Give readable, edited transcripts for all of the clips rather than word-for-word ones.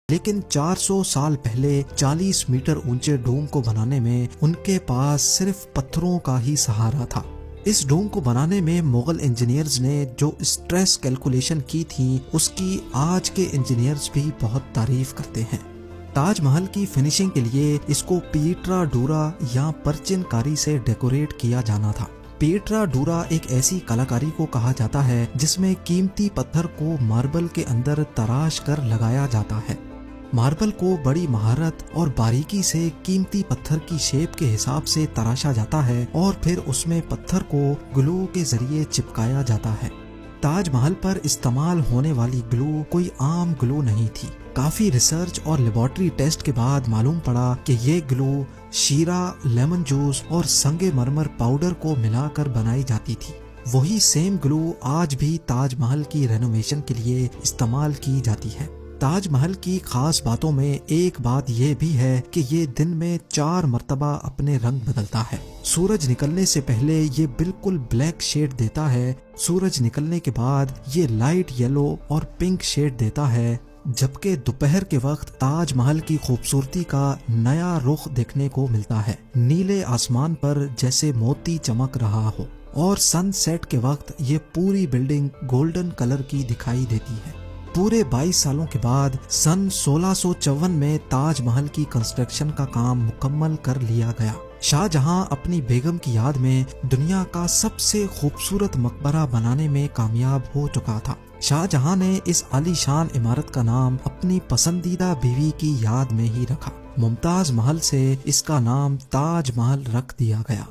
لیکن 400 سال پہلے 40 میٹر اونچے ڈوم کو بنانے میں ان کے پاس صرف پتھروں کا ہی سہارا تھا۔ اس ڈوم کو بنانے میں مغل انجینئرز نے جو اسٹریس کیلکولیشن کی تھی اس کی آج کے انجینئرز بھی بہت تعریف کرتے ہیں۔ تاج محل کی فنیشنگ کے لیے اس کو پیٹرا ڈورا یا پرچن کاری سے ڈیکوریٹ کیا جانا تھا۔ پیٹرا ڈورا ایک ایسی کلاکاری کو کہا جاتا ہے جس میں قیمتی پتھر کو ماربل کے اندر تراش کر لگایا جاتا ہے۔ ماربل کو بڑی مہارت اور باریکی سے قیمتی پتھر کی شیپ کے حساب سے تراشا جاتا ہے اور پھر اس میں پتھر کو گلو کے ذریعے چپکایا جاتا ہے۔ تاج محل پر استعمال ہونے والی گلو کوئی عام گلو نہیں تھی۔ کافی ریسرچ اور لیبارٹری ٹیسٹ کے بعد معلوم پڑا کہ یہ گلو شیرہ، لیمن جوس اور سنگ مرمر پاؤڈر کو ملا کر بنائی جاتی تھی۔ وہی سیم گلو آج بھی تاج محل کی رینوویشن کے لیے استعمال کی جاتی ہے۔ تاج محل کی خاص باتوں میں ایک بات یہ بھی ہے کہ یہ دن میں 4 مرتبہ اپنے رنگ بدلتا ہے۔ سورج نکلنے سے پہلے یہ بالکل بلیک شیڈ دیتا ہے، سورج نکلنے کے بعد یہ لائٹ یلو اور پنک شیڈ دیتا ہے، جبکہ دوپہر کے وقت تاج محل کی خوبصورتی کا نیا رخ دیکھنے کو ملتا ہے، نیلے آسمان پر جیسے موتی چمک رہا ہو، اور سن سیٹ کے وقت یہ پوری بلڈنگ گولڈن کلر کی دکھائی دیتی ہے۔ پورے 22 سالوں کے بعد سن 1654 میں تاج محل کی کنسٹرکشن کا کام مکمل کر لیا گیا۔ شاہ جہاں اپنی بیگم کی یاد میں دنیا کا سب سے خوبصورت مقبرہ بنانے میں کامیاب ہو چکا تھا۔ شاہ جہاں نے اس عالی شان عمارت کا نام اپنی پسندیدہ بیوی کی یاد میں ہی رکھا۔ ممتاز محل سے اس کا نام تاج محل رکھ دیا گیا۔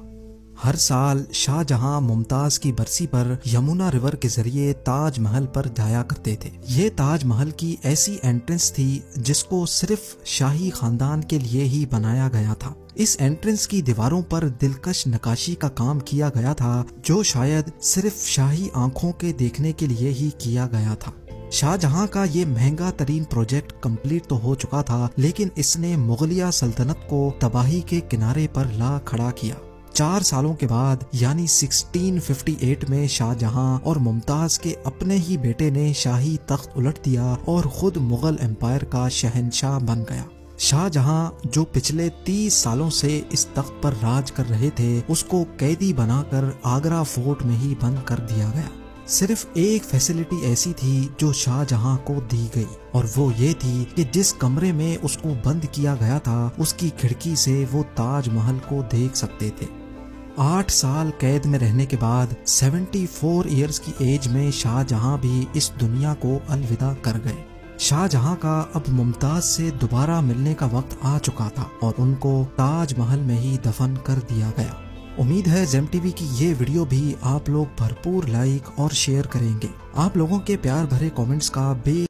ہر سال شاہ جہاں ممتاز کی برسی پر یمنا ریور کے ذریعے تاج محل پر جایا کرتے تھے۔ یہ تاج محل کی ایسی انٹرنس تھی جس کو صرف شاہی خاندان کے لیے ہی بنایا گیا تھا۔ اس انٹرنس کی دیواروں پر دلکش نقاشی کا کام کیا گیا تھا جو شاید صرف شاہی آنکھوں کے دیکھنے کے لیے ہی کیا گیا تھا۔ شاہ جہاں کا یہ مہنگا ترین پروجیکٹ کمپلیٹ تو ہو چکا تھا، لیکن اس نے مغلیہ سلطنت کو تباہی کے کنارے پر لا کھڑا کیا۔ 4 سالوں کے بعد یعنی 1658 میں شاہ جہاں اور ممتاز کے اپنے ہی بیٹے نے شاہی تخت الٹ دیا اور خود مغل امپائر کا شہنشاہ بن گیا۔ شاہ جہاں جو پچھلے 30 سالوں سے اس تخت پر راج کر رہے تھے، اس کو قیدی بنا کر آگرہ فورٹ میں ہی بند کر دیا گیا۔ صرف ایک فیسلٹی ایسی تھی جو شاہ جہاں کو دی گئی، اور وہ یہ تھی کہ جس کمرے میں اس کو بند کیا گیا تھا اس کی کھڑکی سے وہ تاج محل کو دیکھ سکتے تھے۔ 8 سال قید میں رہنے کے بعد 74 ایئرز کی ایج میں شاہ جہاں بھی اس دنیا کو الوداع کر گئے۔ شاہ جہاں کا اب ممتاز سے دوبارہ ملنے کا وقت آ چکا تھا اور ان کو تاج محل میں ہی دفن کر دیا گیا۔ امید ہے زیم ٹی وی کی یہ ویڈیو بھی آپ لوگ بھرپور لائک اور شیئر کریں گے۔ آپ لوگوں کے پیار بھرے کامنٹس کا بے